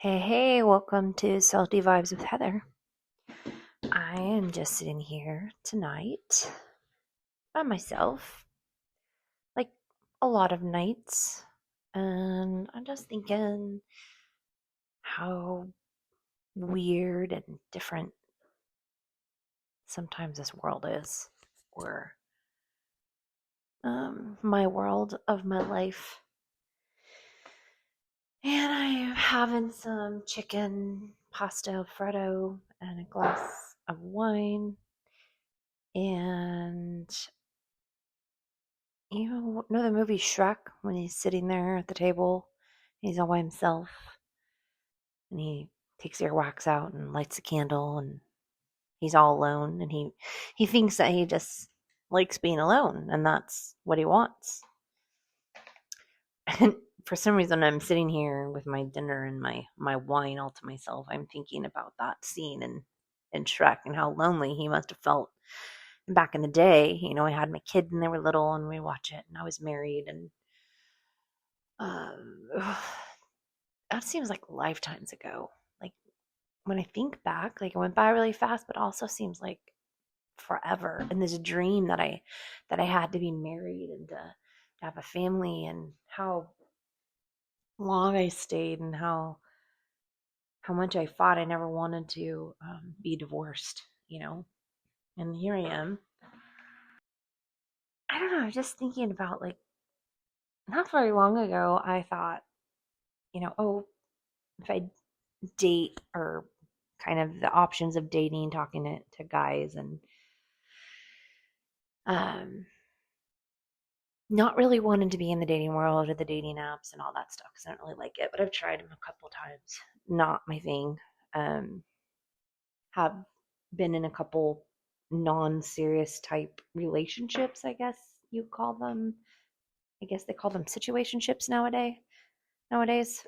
Hey, welcome to Salty Vibes with Heather. I am just sitting here tonight by myself, like a lot of nights, and I'm just thinking how weird and different sometimes this world is, or my world of my life. And I'm having some chicken pasta alfredo and a glass of wine. And you know the movie Shrek when he's sitting there at the table, he's all by himself, and he takes the earwax out and lights a candle, and he's all alone, and he thinks that he just likes being alone, and that's what he wants. And for some reason, I'm sitting here with my dinner and my wine all to myself. I'm thinking about that scene in Shrek and how lonely he must have felt back in the day. I had my kids and they were little, and we watch it, and I was married, and um, that seems like lifetimes ago. Like when I think back, like it went by really fast, but also seems like forever. And this dream that I had to be married and to have a family, and how long I stayed, and how much I fought. I never wanted to be divorced. And here I am. I don't know. I was just thinking about, like, not very long ago. I thought, oh, if I date, or kind of the options of dating, talking to guys, and um, not really wanting to be in the dating world or the dating apps and all that stuff because I don't really like it. But I've tried them a couple times. Not my thing. Um, have been in a couple non-serious type relationships, I guess you call them. I guess they call them situationships Nowadays,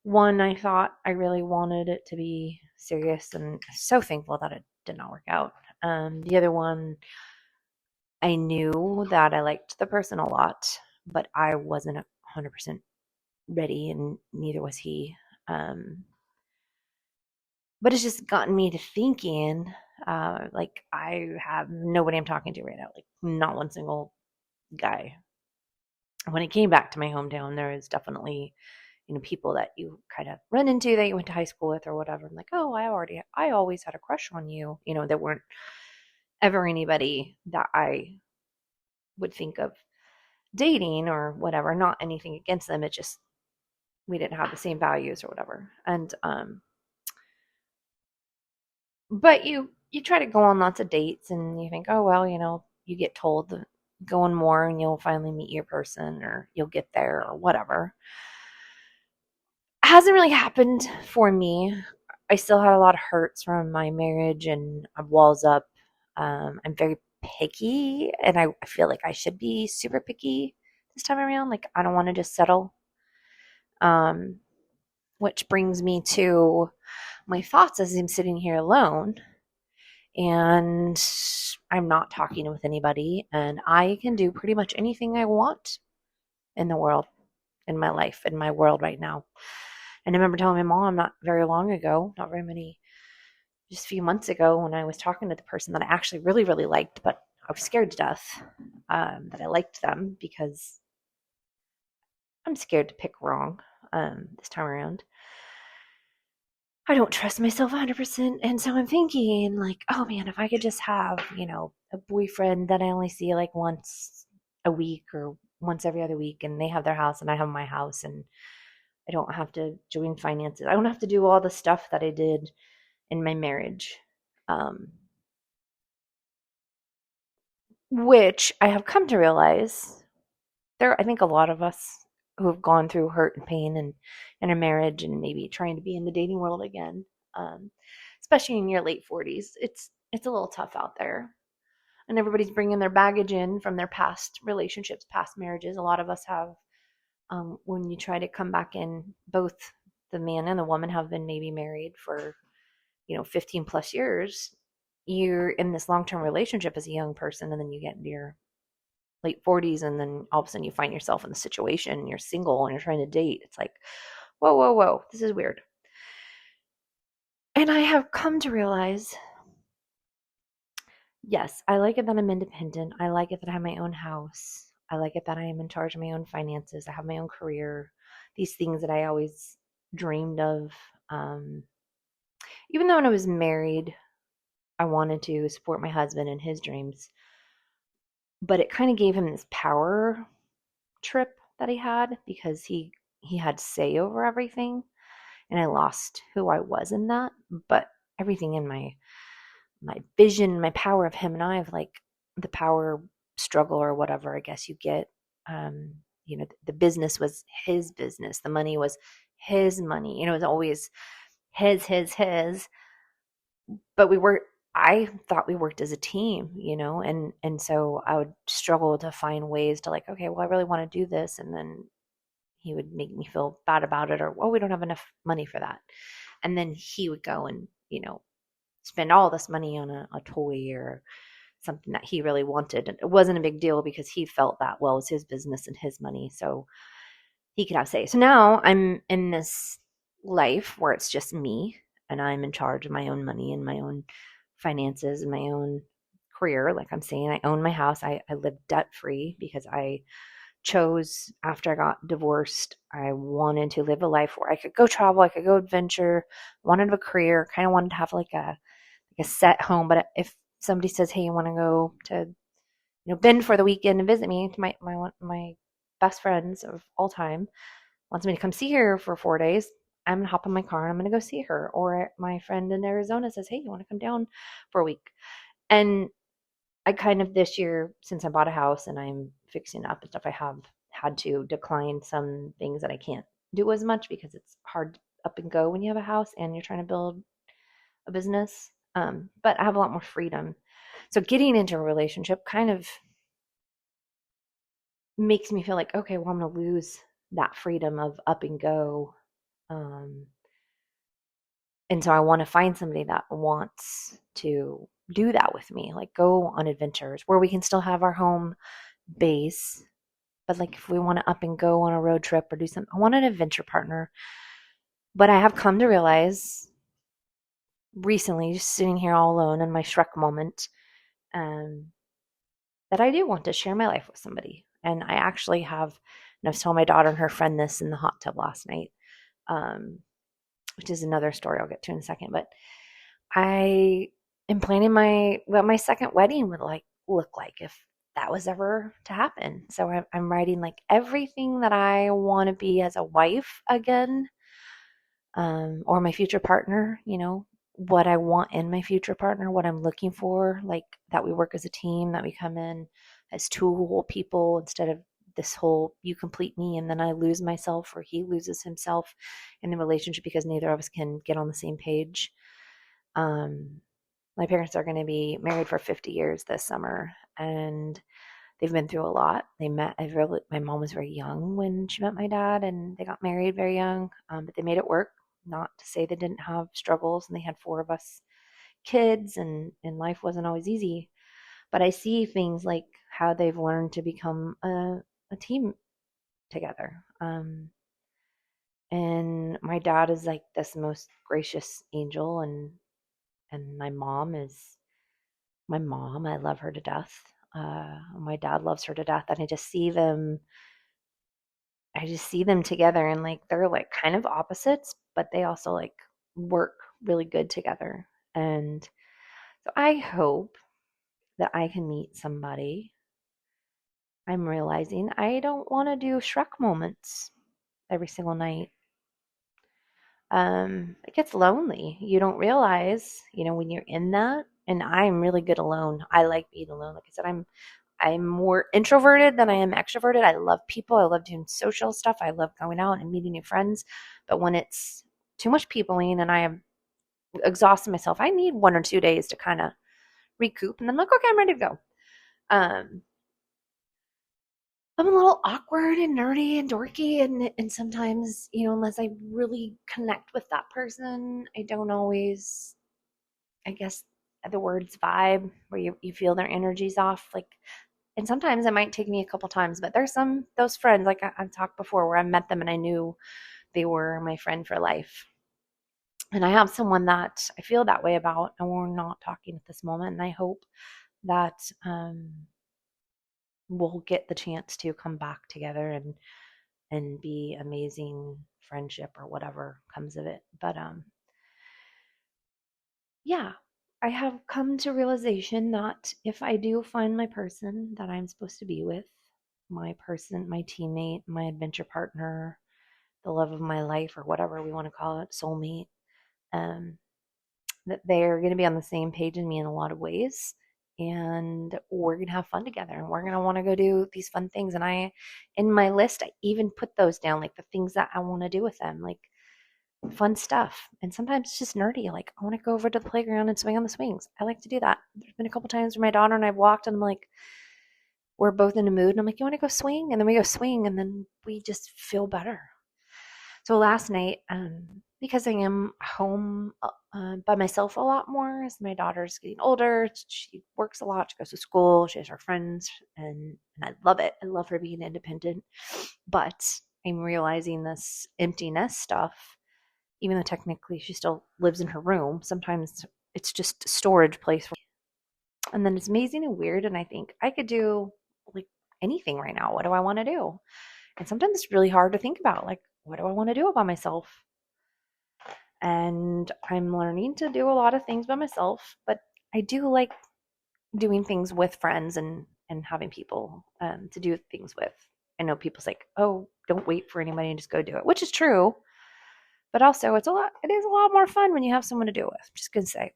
one, I thought I really wanted it to be serious, and so thankful that it did not work out. The other one, I knew that I liked the person a lot, but I wasn't 100% ready, and neither was he. But it's just gotten me to thinking, like, I have nobody I'm talking to right now, like, not one single guy. When I came back to my hometown, there is definitely, people that you kind of run into that you went to high school with or whatever. I'm like, oh, I always had a crush on you. There weren't ever anybody that I would think of dating or whatever. Not anything against them. It just, we didn't have the same values or whatever. And but you try to go on lots of dates, and you think, oh well, you get told to go on more and you'll finally meet your person, or you'll get there, or whatever. Hasn't really happened for me. I still had a lot of hurts from my marriage, and I'm walls up. I'm very picky, and I feel like I should be super picky this time around. Like, I don't want to just settle. Um, which brings me to my thoughts as I'm sitting here alone, and I'm not talking with anybody, and I can do pretty much anything I want in the world, in my life, in my world right now. And I remember telling my mom not very long ago, not very many, just a few months ago, when I was talking to the person that I actually really, really liked, but I was scared to death that I liked them, because I'm scared to pick wrong this time around. I don't trust myself 100%. And so I'm thinking, like, oh man, if I could just have, a boyfriend that I only see like once a week or once every other week, and they have their house and I have my house, and I don't have to join finances. I don't have to do all the stuff that I did in my marriage. Which I have come to realize, I think a lot of us who have gone through hurt and pain and in a marriage, and maybe trying to be in the dating world again, um, especially in your late 40s, it's a little tough out there, and everybody's bringing their baggage in from their past relationships, past marriages. A lot of us have, when you try to come back in, both the man and the woman have been maybe married for 15 plus years. You're in this long-term relationship as a young person, and then you get into your late 40s, and then all of a sudden you find yourself in the situation, and you're single and you're trying to date. It's like, whoa, whoa, whoa, this is weird. And I have come to realize, yes, I like it that I'm independent. I like it that I have my own house. I like it that I am in charge of my own finances. I have my own career. These things that I always dreamed of. Um, Even though when I was married, I wanted to support my husband and his dreams, but it kind of gave him this power trip that he had because he had say over everything, and I lost who I was in that. But everything in my vision, my power of him and I, of like the power struggle or whatever, I guess you get. Um, the business was his business, the money was his money. It was always his. But I thought we worked as a team, and so I would struggle to find ways to, like, okay, well, I really want to do this, and then he would make me feel bad about it, or, well, we don't have enough money for that. And then he would go and, spend all this money on a toy or something that he really wanted. And it wasn't a big deal because he felt that, well, it was his business and his money. So he could have say. So now I'm in this life where it's just me and I'm in charge of my own money and my own finances and my own career. Like I'm saying, I own my house. I live debt free because I chose, after I got divorced, I wanted to live a life where I could go travel, I could go adventure, wanted a career, kind of wanted to have like a set home. But if somebody says, hey, you want to go to, Bend for the weekend and visit me, my best friends of all time wants me to come see her for 4 days, I'm gonna hop in my car and I'm gonna go see her. Or my friend in Arizona says, hey, you want to come down for a week? And I kind of, this year, since I bought a house and I'm fixing up and stuff, I have had to decline some things that I can't do as much because it's hard up and go when you have a house and you're trying to build a business. But I have a lot more freedom. So getting into a relationship kind of makes me feel like, okay, well, I'm going to lose that freedom of up and go. Um, and so I want to find somebody that wants to do that with me, like go on adventures where we can still have our home base. But like if we want to up and go on a road trip or do something, I want an adventure partner. But I have come to realize recently, just sitting here all alone in my Shrek moment, um, that I do want to share my life with somebody. And I actually have, and I was telling my daughter and her friend this in the hot tub last night, um, which is another story I'll get to in a second. But I am planning what my second wedding would look like if that was ever to happen. So I'm writing like everything that I want to be as a wife again, or my future partner, what I want in my future partner, what I'm looking for, like that we work as a team, that we come in as two whole people instead of this whole you complete me and then I lose myself or he loses himself in the relationship because neither of us can get on the same page. My parents are going to be married for 50 years this summer, and they've been through a lot. My mom was very young when she met my dad, and they got married very young, but they made it work. Not to say they didn't have struggles, and they had four of us kids, and life wasn't always easy. But I see things like how they've learned to become a team together. And my dad is like this most gracious angel, and my mom is my mom. I love her to death. My dad loves her to death, and I just see them together, and like they're like kind of opposites, but they also like work really good together. And so I hope that I can meet somebody. I'm realizing I don't want to do Shrek moments every single night. It gets lonely. You don't realize, when you're in that. And I'm really good alone. I like being alone. Like I said, I'm more introverted than I am extroverted. I love people. I love doing social stuff. I love going out and meeting new friends. But when it's too much peopling and I am exhausted myself, I need 1 or 2 days to kind of recoup. And then I'm like, okay, I'm ready to go. Um, I'm a little awkward and nerdy and dorky. And sometimes, unless I really connect with that person, I don't always, I guess the words vibe, where you feel their energy's off. Like, and sometimes it might take me a couple times, but there's those friends, like I've talked before, where I met them and I knew they were my friend for life. And I have someone that I feel that way about, and we're not talking at this moment. And I hope that we'll get the chance to come back together and be amazing friendship or whatever comes of it. But yeah, I have come to realization that if I do find my person that I'm supposed to be with, my person, my teammate, my adventure partner, the love of my life, or whatever we want to call it, soulmate, um, that they're going to be on the same page as me in a lot of ways. And we're going to have fun together, and we're going to want to go do these fun things. And in my list, I even put those down, like the things that I want to do with them, like fun stuff. And sometimes it's just nerdy. Like, I want to go over to the playground and swing on the swings. I like to do that. There's been a couple times where my daughter and I've walked, and I'm like, we're both in a mood. And I'm like, you want to go swing? And then we go swing, and then we just feel better. So last night, because I am home by myself a lot more as my daughter's getting older, she works a lot, she goes to school, she has her friends, and I love it. I love her being independent. But I'm realizing this emptiness stuff, even though technically she still lives in her room, sometimes it's just a storage place. And then it's amazing and weird. And I think I could do like anything right now. What do I want to do? And sometimes it's really hard to think about, like, what do I want to do by myself? And I'm learning to do a lot of things by myself, but I do like doing things with friends and having people to do things with. I know people's like, oh, don't wait for anybody and just go do it, which is true. But also it is a lot more fun when you have someone to do it with. I'm just gonna say.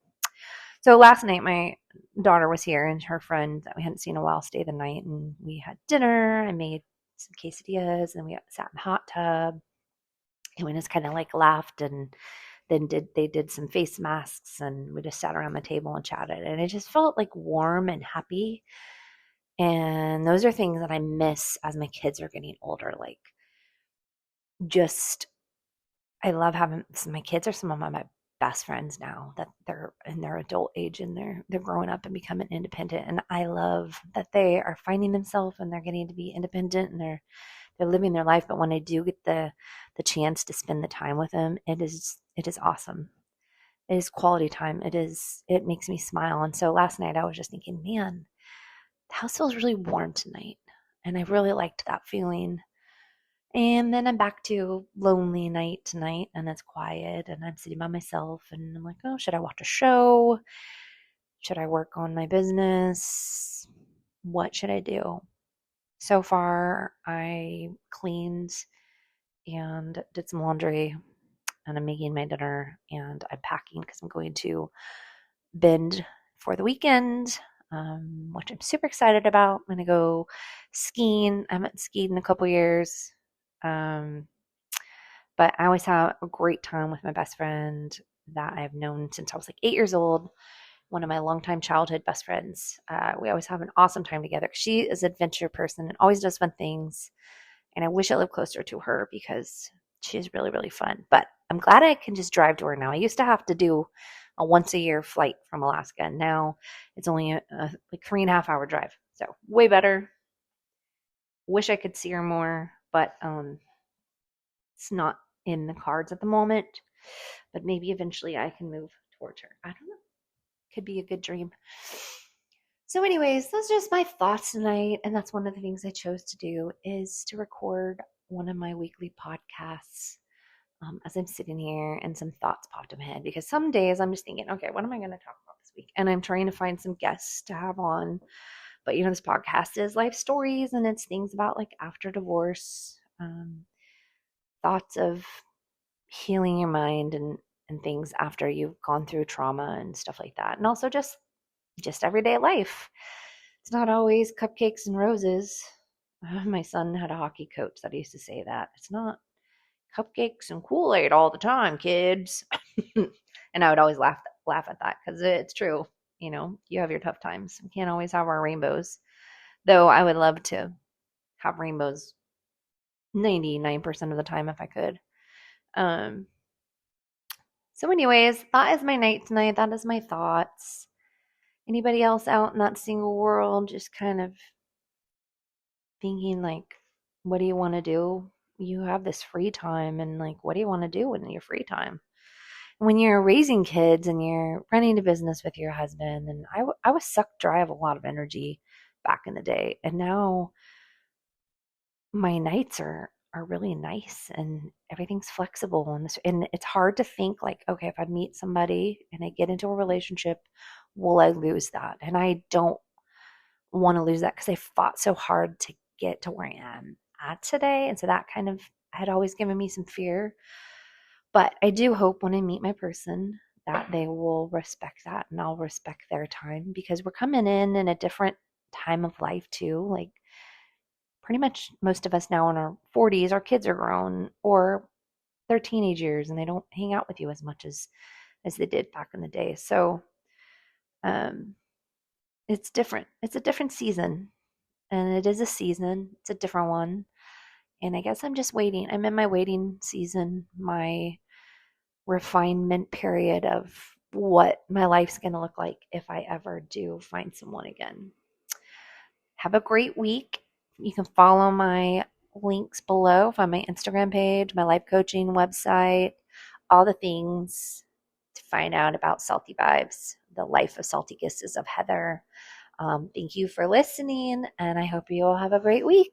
So last night my daughter was here, and her friend that we hadn't seen in a while stayed the night, and we had dinner. I made some quesadillas, and we sat in the hot tub, and we just kind of like laughed, and then they did some face masks, and we just sat around the table and chatted, and it just felt like warm and happy. And those are things that I miss as my kids are getting older. Like, just I love having my kids are some of my best friends now that they're in their adult age, and they're growing up and becoming independent. And I love that they are finding themselves and they're getting to be independent, and they're living their life. But when I do get the chance to spend the time with them, it is awesome. It is quality time. It makes me smile. And so last night I was just thinking, man, the house feels really warm tonight. And I really liked that feeling. And then I'm back to lonely night tonight, and it's quiet, and I'm sitting by myself, and I'm like, oh, should I watch a show? Should I work on my business? What should I do? So far, I cleaned and did some laundry, and I'm making my dinner, and I'm packing because I'm going to Bend for the weekend, which I'm super excited about. I'm going to go skiing. I haven't skied in a couple years. But I always have a great time with my best friend that I've known since I was like 8 years old. One of my longtime childhood best friends. We always have an awesome time together. She is an adventure person and always does fun things. And I wish I lived closer to her because she's really, really fun. But I'm glad I can just drive to her now. I used to have to do a once a year flight from Alaska, and now it's only a like 3.5 hour drive. So way better. Wish I could see her more, but it's not in the cards at the moment. But maybe eventually I can move towards her. I don't know. Could be a good dream. So, anyways, those are just my thoughts tonight, and that's one of the things I chose to do is to record one of my weekly podcasts as I'm sitting here, and some thoughts popped in my head because some days I'm just thinking, okay, what am I going to talk about this week? And I'm trying to find some guests to have on. But this podcast is life stories, and it's things about like after divorce, thoughts of healing your mind and things after you've gone through trauma and stuff like that. And also just everyday life. It's not always cupcakes and roses. My son had a hockey coach that used to say that. It's not cupcakes and Kool-Aid all the time, kids. And I would always laugh at that because it's true. You have your tough times. We can't always have our rainbows. Though I would love to have rainbows 99% of the time if I could. So anyways, that is my night tonight. That is my thoughts. Anybody else out in that single world just kind of thinking like, what do you want to do? you have this free time, and like, what do you want to do in your free time? When you're raising kids and you're running a business with your husband, and I was sucked dry of a lot of energy back in the day, and now my nights are really nice and everything's flexible, and it's hard to think like, okay, if I meet somebody and I get into a relationship, will I lose that? And I don't want to lose that because I fought so hard to get to where I am at today. And so that kind of had always given me some fear. But I do hope when I meet my person that they will respect that and I'll respect their time, because we're coming in a different time of life too. Like, pretty much most of us now in our 40s, our kids are grown or they're teenage years and they don't hang out with you as much as they did back in the day. So um, it's different. It's a different season, and it is a season. It's a different one. And I guess I'm just waiting. I'm in my waiting season, my refinement period of what my life's going to look like if I ever do find someone again. Have a great week. You can follow my links below, find my Instagram page, my life coaching website, all the things to find out about Salty Vibes, the life of Salty Kisses of Heather. Thank you for listening, and I hope you all have a great week.